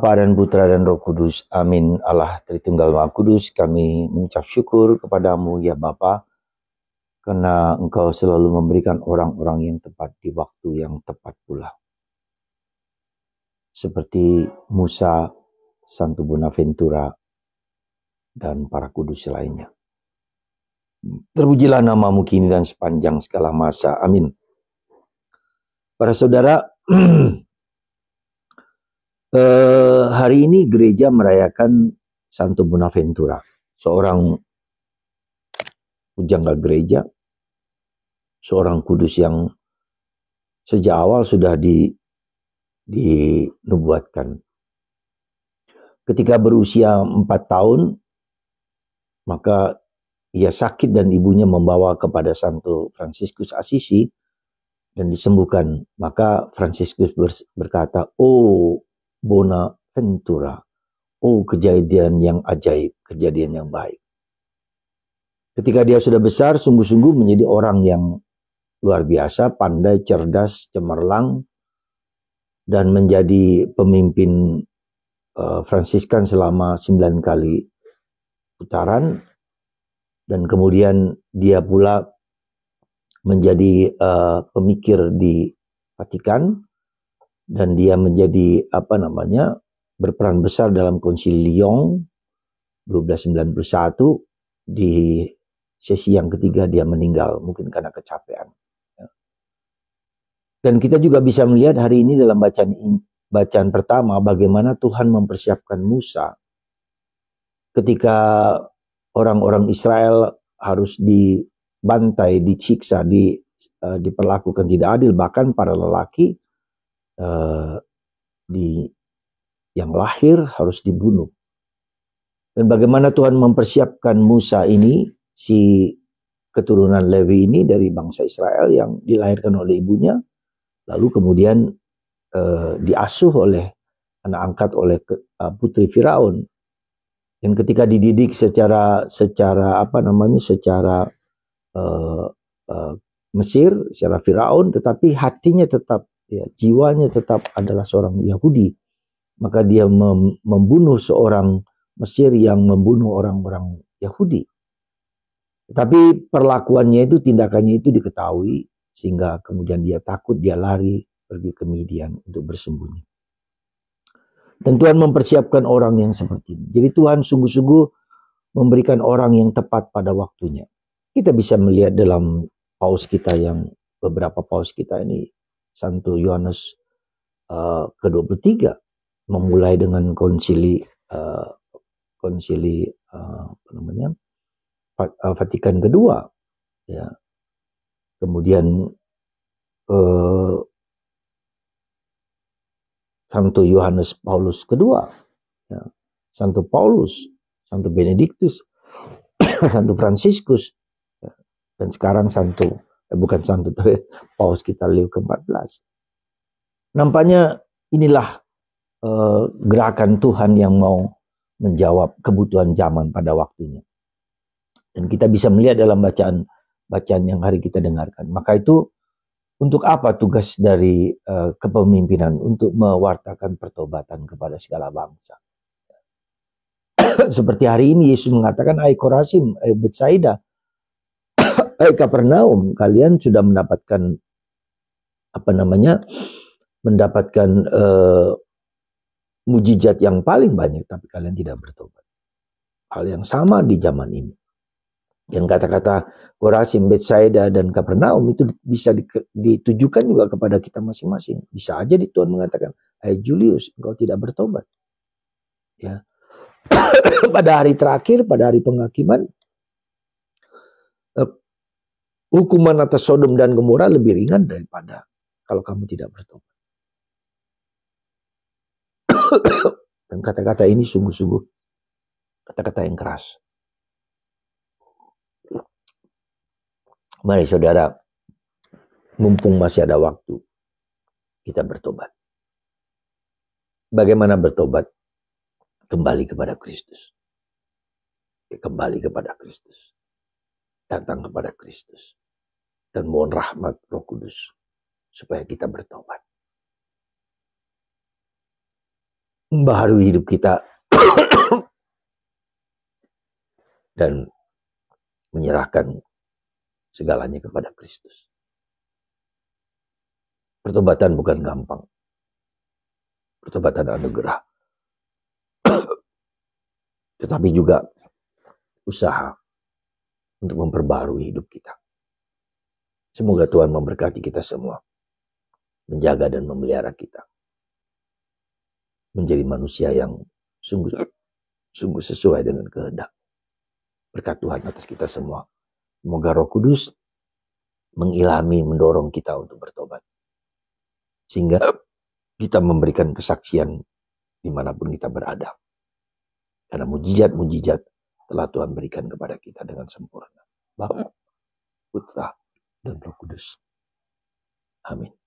Bapa dan Putra dan Roh Kudus. Amin. Allah Tritunggal Maha Kudus, kami mengucap syukur kepadamu ya Bapa, karena Engkau selalu memberikan orang-orang yang tepat di waktu yang tepat pula. Seperti Musa, Santo Bonaventura, dan para kudus lainnya. Terpujilah namamu kini dan sepanjang segala masa. Amin. Para saudara, hari ini gereja merayakan Santo Bonaventura, seorang pujangga gereja, seorang kudus yang sejak awal sudah dinubuatkan. Ketika berusia 4 tahun, maka ia sakit dan ibunya membawa kepada Santo Fransiskus Assisi dan disembuhkan. Maka Fransiskus berkata, "Oh Bonaventura, oh kejadian yang ajaib, kejadian yang baik." Ketika dia sudah besar, sungguh-sungguh menjadi orang yang luar biasa, pandai, cerdas, cemerlang, dan menjadi pemimpin Fransiskan selama 9 kali putaran. Dan kemudian dia pula menjadi pemikir di Vatikan, dan dia menjadi berperan besar dalam Konsili Lyon 1291. Di sesi yang ketiga dia meninggal, mungkin karena kecapean. Dan kita juga bisa melihat hari ini dalam bacaan pertama bagaimana Tuhan mempersiapkan Musa ketika orang-orang Israel harus dibantai, disiksa, diperlakukan tidak adil, bahkan para lelaki yang lahir harus dibunuh. Dan bagaimana Tuhan mempersiapkan Musa ini, si keturunan Lewi ini dari bangsa Israel yang dilahirkan oleh ibunya, lalu kemudian diasuh oleh anak angkat oleh putri Firaun. Dan ketika dididik secara Mesir, secara Firaun, tetapi hatinya tetap, jiwanya tetap adalah seorang Yahudi. Maka dia membunuh seorang Mesir yang membunuh orang-orang Yahudi. Tapi perlakuannya itu, tindakannya itu diketahui, sehingga kemudian dia takut, dia lari pergi ke Midian untuk bersembunyi. Dan Tuhan mempersiapkan orang yang seperti ini. Jadi Tuhan sungguh-sungguh memberikan orang yang tepat pada waktunya. Kita bisa melihat dalam paus kita beberapa paus kita ini, Santo Yohanes ke-23, memulai dengan konsili Vatikan kedua, ya. Kemudian Santo Yohanes Paulus kedua, ya. Santo Paulus, Santo Benediktus, Santo Fransiskus, ya. Dan sekarang Paus kita Leo ke-14. Nampaknya inilah gerakan Tuhan yang mau menjawab kebutuhan zaman pada waktunya. Dan kita bisa melihat dalam bacaan yang hari kita dengarkan. Maka itu, untuk apa tugas dari kepemimpinan? Untuk mewartakan pertobatan kepada segala bangsa. Seperti hari ini Yesus mengatakan, "Hai Korazim, hai Betsaida, hai Kapernaum, kalian sudah mendapatkan mujizat yang paling banyak, tapi kalian tidak bertobat." Hal yang sama di zaman ini. Dan kata-kata Korazim, Betsaida, dan Kapernaum itu bisa ditujukan juga kepada kita masing-masing. Bisa aja Tuhan mengatakan, "Hai Julius, engkau tidak bertobat." Ya. Pada hari terakhir, pada hari penghakiman, hukuman atas Sodom dan Gomora lebih ringan daripada kalau kamu tidak bertobat. Dan kata-kata ini sungguh-sungguh kata-kata yang keras. Mari saudara, mumpung masih ada waktu, kita bertobat. Bagaimana bertobat? Kembali kepada Kristus. Kembali kepada Kristus. Datang kepada Kristus. Dan mohon rahmat Roh Kudus supaya kita bertobat. membaharui hidup kita dan menyerahkan segalanya kepada Kristus. Pertobatan bukan gampang. Pertobatan anugerah. Tetapi juga usaha untuk memperbarui hidup kita. Semoga Tuhan memberkati kita semua. Menjaga dan memelihara kita. Menjadi manusia yang sungguh sesuai dengan kehendak. Berkat Tuhan atas kita semua. Semoga Roh Kudus mengilhami, mendorong kita untuk bertobat. Sehingga kita memberikan kesaksian dimanapun kita berada. Karena mujizat-mujizat telah Tuhan berikan kepada kita dengan sempurna. Bapa, Putra, dan Roh Kudus. Amin.